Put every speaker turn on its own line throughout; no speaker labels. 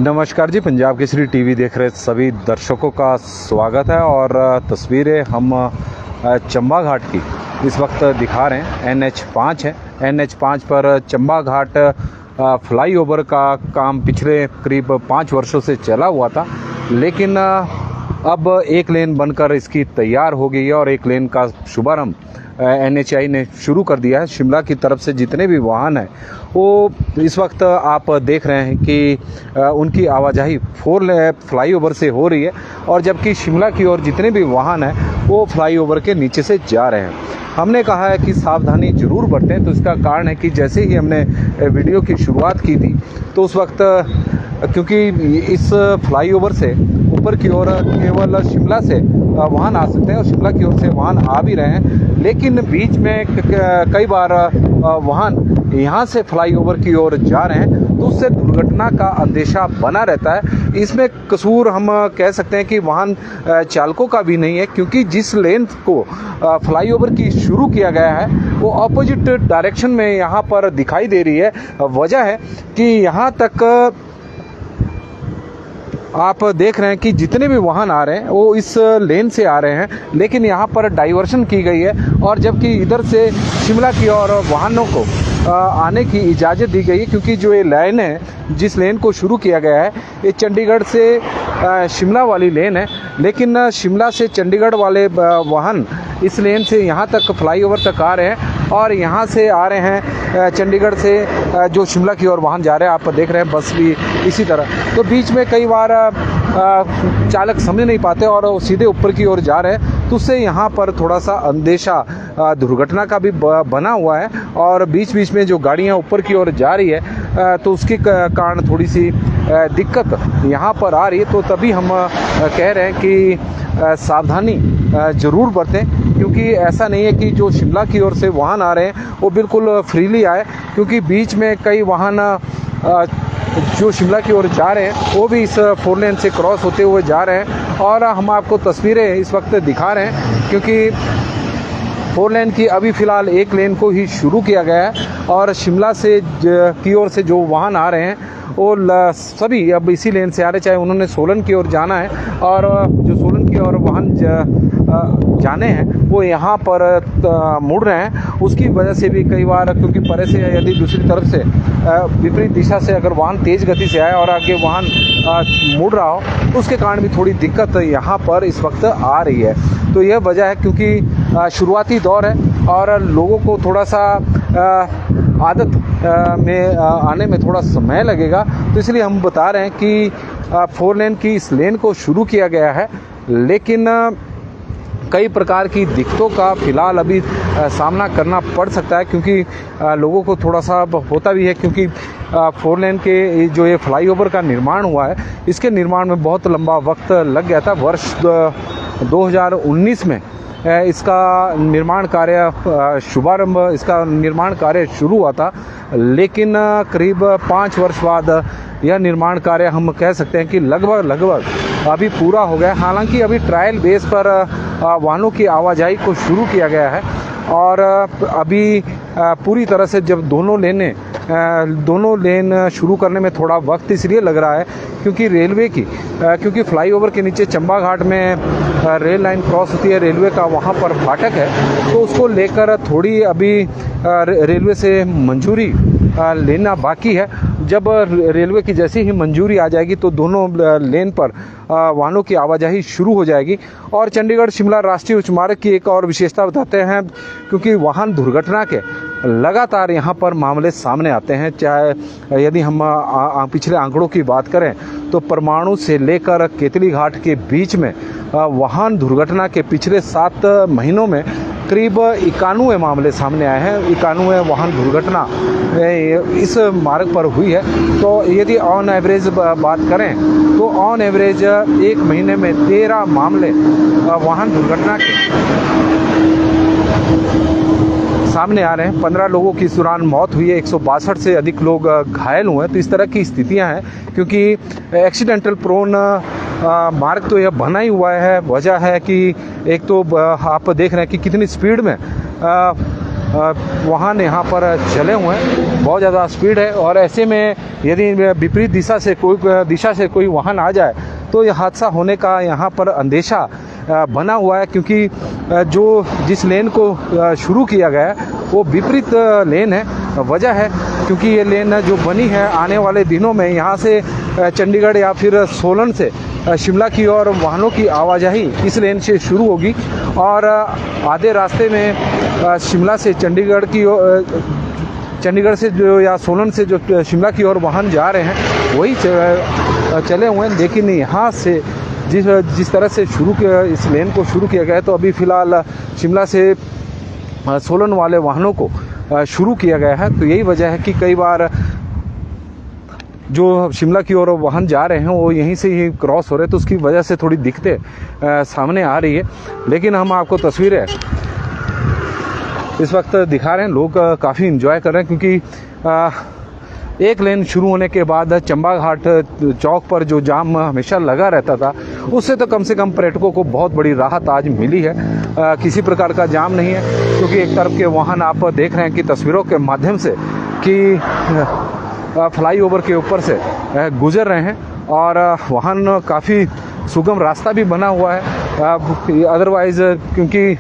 नमस्कार जी, पंजाब केसरी टीवी देख रहे सभी दर्शकों का स्वागत है। और तस्वीरें हम चंबा घाट की इस वक्त दिखा रहे हैं। NH5 है। NH5 पर चंबा घाट फ्लाईओवर का काम पिछले करीब 5 वर्षों से चला हुआ था, लेकिन अब एक लेन बनकर इसकी तैयार हो गई है और एक लेन का शुभारंभ NHAI ने शुरू कर दिया है। शिमला की तरफ से जितने भी वाहन हैं वो इस वक्त आप देख रहे हैं कि उनकी आवाजाही 4 फ्लाईओवर से हो रही है, और जबकि शिमला की ओर जितने भी वाहन हैं वो फ्लाईओवर के नीचे से जा रहे हैं। हमने कहा है कि सावधानी जरूर बरतें, तो इसका कारण है कि जैसे ही हमने वीडियो की शुरुआत की थी तो उस वक्त क्योंकि इस फ्लाईओवर से ऊपर की ओर केवल शिमला से वाहन आ सकते हैं और शिमला की ओर से वाहन आ भी रहे हैं, लेकिन बीच में कई बार वाहन यहाँ से फ्लाईओवर की ओर जा रहे हैं, तो उससे दुर्घटना का अंदेशा बना रहता है। इसमें कसूर हम कह सकते हैं कि वाहन चालकों का भी नहीं है, क्योंकि जिस लेन को फ्लाईओवर की शुरू किया गया है वो ऑपोजिट डायरेक्शन में यहाँ पर दिखाई दे रही है। वजह है कि यहाँ तक आप देख रहे हैं कि जितने भी वाहन आ रहे हैं वो इस लेन से आ रहे हैं, लेकिन यहाँ पर डाइवर्शन की गई है, और जबकि इधर से शिमला की ओर वाहनों को आने की इजाज़त दी गई है, क्योंकि जो ये लाइन है, जिस लेन को शुरू किया गया है, ये चंडीगढ़ से शिमला वाली लेन है, लेकिन शिमला से चंडीगढ़ वाले वाहन इस लेन से यहाँ तक फ्लाईओवर तक आ रहे हैं, और यहाँ से आ रहे हैं चंडीगढ़ से जो शिमला की ओर वाहन जा रहे हैं। आप देख रहे हैं बस भी इसी तरह। तो बीच में कई बार चालक समझ नहीं पाते और सीधे ऊपर की ओर जा रहे हैं, तो उससे यहाँ पर थोड़ा सा अंदेशा दुर्घटना का भी बना हुआ है। और बीच बीच में जो गाड़ियाँ ऊपर की ओर जा रही है तो उसके कारण थोड़ी सी दिक्कत यहाँ पर आ रही है। तो तभी हम कह रहे हैं कि सावधानी ज़रूर बरतें, क्योंकि ऐसा नहीं है कि जो शिमला की ओर से वाहन आ रहे हैं वो बिल्कुल फ्रीली आए, क्योंकि बीच में कई वाहन जो शिमला की ओर जा रहे हैं वो भी इस 4 लेन से क्रॉस होते हुए जा रहे हैं। और हम आपको तस्वीरें इस वक्त दिखा रहे हैं, क्योंकि 4 लेन की अभी फ़िलहाल एक लेन को ही शुरू किया गया है, और शिमला से की ओर से जो वाहन आ रहे हैं वो सभी अब इसी लेन से आ रहे, चाहे उन्होंने सोलन की ओर जाना है, और जो सोलन की ओर वाहन जाने हैं वो यहाँ पर मुड़ रहे हैं। उसकी वजह से भी कई बार, क्योंकि परे से यदि दूसरी तरफ से विपरीत दिशा से अगर वाहन तेज़ गति से आए और आगे वाहन मुड़ रहा हो, तो उसके कारण भी थोड़ी दिक्कत यहाँ पर इस वक्त आ रही है। तो यह वजह है, क्योंकि शुरुआती दौर है और लोगों को थोड़ा सा आदत में आने में थोड़ा समय लगेगा, तो इसलिए हम बता रहे हैं कि 4 लेन की इस लेन को शुरू किया गया है, लेकिन कई प्रकार की दिक्कतों का फ़िलहाल अभी सामना करना पड़ सकता है, क्योंकि लोगों को थोड़ा सा होता भी है, क्योंकि 4 लेन के जो ये फ्लाईओवर का निर्माण हुआ है, इसके निर्माण में बहुत लंबा वक्त लग गया था। वर्ष 2019 में इसका निर्माण कार्य शुभारंभ, इसका निर्माण कार्य शुरू हुआ था, लेकिन करीब 5 वर्ष बाद यह निर्माण कार्य हम कह सकते हैं कि लगभग अभी पूरा हो गया। हालांकि अभी ट्रायल बेस पर वाहनों की आवाजाही को शुरू किया गया है, और अभी पूरी तरह से जब दोनों लेन शुरू करने में थोड़ा वक्त इसलिए लग रहा है क्योंकि रेलवे की क्योंकि फ्लाईओवर के नीचे चंबा घाट में रेल लाइन क्रॉस होती है, रेलवे का वहाँ पर फाटक है, तो उसको लेकर थोड़ी अभी रेलवे से मंजूरी लेना बाकी है। जब रेलवे की जैसी ही मंजूरी आ जाएगी तो दोनों लेन पर वाहनों की आवाजाही शुरू हो जाएगी। और चंडीगढ़ शिमला राष्ट्रीय उच्च मार्ग की एक और विशेषता बताते हैं, क्योंकि वाहन दुर्घटना के लगातार यहाँ पर मामले सामने आते हैं। चाहे यदि हम पिछले आंकड़ों की बात करें तो परमाणु से लेकर केतली घाट के बीच में वाहन दुर्घटना के पिछले 7 महीनों में करीब 91 मामले सामने आए हैं। 91 वाहन दुर्घटना इस मार्ग पर हुई है। तो यदि ऑन एवरेज बात करें तो ऑन एवरेज एक महीने में 13 मामले वाहन दुर्घटना के सामने आ रहे हैं। 15 लोगों की इस दौरान मौत हुई है, 162 से अधिक लोग घायल हुए हैं। तो इस तरह की स्थितियां हैं, क्योंकि एक्सीडेंटल प्रोन मार्ग तो यह बना ही हुआ है। वजह है कि एक तो आप देख रहे हैं कि कितनी स्पीड में वाहन यहाँ पर चले हुए हैं, बहुत ज़्यादा स्पीड है। और ऐसे में यदि विपरीत दिशा से कोई वाहन आ जाए तो यह हादसा होने का यहाँ पर अंदेशा बना हुआ है, क्योंकि जिस लेन को शुरू किया गया है वो विपरीत लेन है। वजह है क्योंकि ये लेन जो बनी है आने वाले दिनों में यहाँ से चंडीगढ़ या फिर सोलन से शिमला की ओर वाहनों की आवाजाही इस लेन से शुरू होगी, और आधे रास्ते में शिमला से चंडीगढ़ से जो या सोलन से जो शिमला की ओर वाहन जा रहे हैं वही चले हुए हैं। लेकिन यहाँ से जिस तरह से इस लेन को शुरू किया गया है, तो अभी फ़िलहाल शिमला से सोलन वाले वाहनों को शुरू किया गया है। तो यही वजह है कि कई बार जो शिमला की ओर वाहन जा रहे हैं वो यहीं से ही क्रॉस हो रहे हैं, तो उसकी वजह से थोड़ी दिक्कतें सामने आ रही है। लेकिन हम आपको तस्वीरें इस वक्त दिखा रहे हैं, लोग काफ़ी एंजॉय कर रहे हैं, क्योंकि एक लेन शुरू होने के बाद चंबा घाट चौक पर जो जाम हमेशा लगा रहता था, उससे तो कम से कम पर्यटकों को बहुत बड़ी राहत आज मिली है। किसी प्रकार का जाम नहीं है, क्योंकि एक तरफ के वाहन आप देख रहे हैं कि तस्वीरों के माध्यम से कि फ्लाईओवर के ऊपर से गुजर रहे हैं, और वाहन काफ़ी सुगम रास्ता भी बना हुआ है। अदरवाइज़ क्योंकि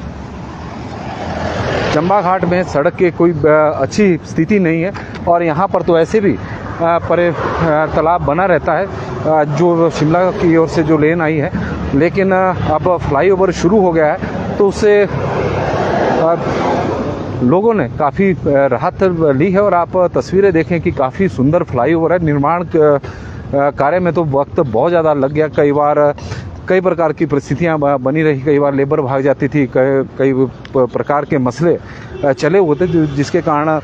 चंबा घाट में सड़क की कोई अच्छी स्थिति नहीं है, और यहाँ पर तो ऐसे भी तालाब बना रहता है जो शिमला की ओर से जो लेन आई है। लेकिन अब फ्लाईओवर शुरू हो गया है, तो उससे लोगों ने काफ़ी राहत ली है। और आप तस्वीरें देखें कि काफ़ी सुंदर फ्लाईओवर है। निर्माण कार्य में तो वक्त बहुत ज़्यादा लग गया, कई प्रकार की परिस्थितियां बनी रही, कई बार लेबर भाग जाती थी, कई प्रकार के मसले चले हुए थे, जिसके कारण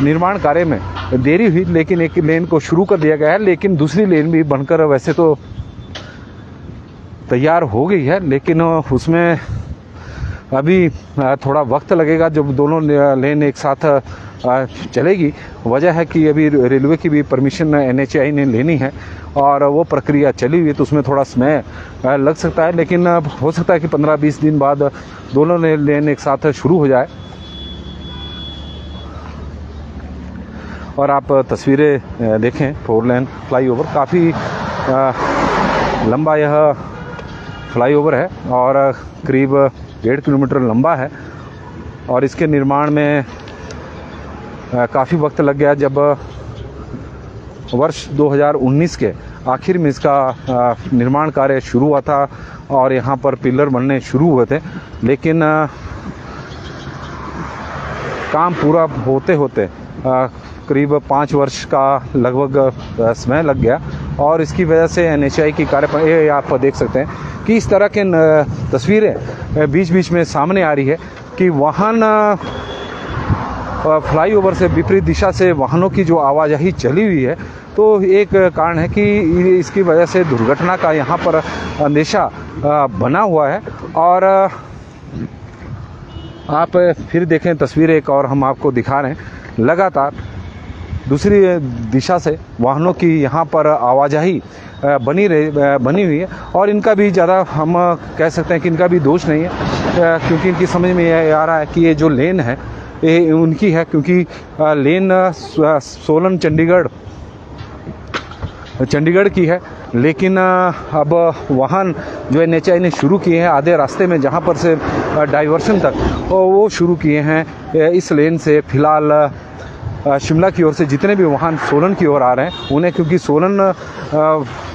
निर्माण कार्य में देरी हुई। लेकिन एक लेन को शुरू कर दिया गया है, लेकिन दूसरी लेन भी बनकर वैसे तो तैयार हो गई है, लेकिन उसमें अभी थोड़ा वक्त लगेगा जब दोनों लेन एक साथ चलेगी। वजह है कि अभी रेलवे की भी परमिशन NHAI ने लेनी है, और वो प्रक्रिया चली हुई है, तो उसमें थोड़ा समय लग सकता है। लेकिन हो सकता है कि 15-20 दिन बाद दोनों लेन एक साथ शुरू हो जाए। और आप तस्वीरें देखें, 4 लेन फ्लाईओवर, काफ़ी लंबा यह फ्लाईओवर है, और करीब 1.5 किलोमीटर लंबा है, और इसके निर्माण में काफ़ी वक्त लग गया। जब वर्ष 2019 के आखिर में इसका निर्माण कार्य शुरू हुआ था, और यहाँ पर पिलर बनने शुरू हुए थे, लेकिन काम पूरा होते होते करीब 5 वर्ष का लगभग समय लग गया। और इसकी वजह से NHAI की कार्य आप देख सकते हैं कि इस तरह के तस्वीरें बीच बीच में सामने आ रही है कि वाहन फ्लाईओवर से विपरीत दिशा से वाहनों की जो आवाजाही चली हुई है, तो एक कारण है कि इसकी वजह से दुर्घटना का यहाँ पर अंदेशा बना हुआ है। और आप फिर देखें तस्वीरें, एक और हम आपको दिखा रहे हैं, लगातार दूसरी दिशा से वाहनों की यहाँ पर आवाजाही बनी हुई है। और इनका भी ज़्यादा हम कह सकते हैं कि इनका भी दोष नहीं है, क्योंकि इनकी समझ में यह आ रहा है कि ये जो लेन है ये उनकी है, क्योंकि लेन सोलन चंडीगढ़ की है। लेकिन अब वाहन जो NHAI ने शुरू किए हैं आधे रास्ते में, जहाँ पर से डाइवर्शन तक वो शुरू किए हैं इस लेन से। फ़िलहाल शिमला की ओर से जितने भी वाहन सोलन की ओर आ रहे हैं उन्हें, क्योंकि सोलन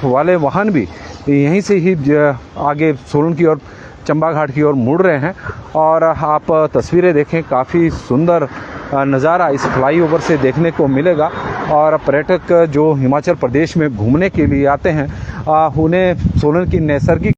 वाले वाहन भी यहीं से ही आगे सोलन की ओर चंबा घाट की ओर मुड़ रहे हैं। और आप तस्वीरें देखें, काफ़ी सुंदर नज़ारा इस फ्लाईओवर से देखने को मिलेगा। और पर्यटक जो हिमाचल प्रदेश में घूमने के लिए आते हैं उन्हें सोलन की नैसर्गिक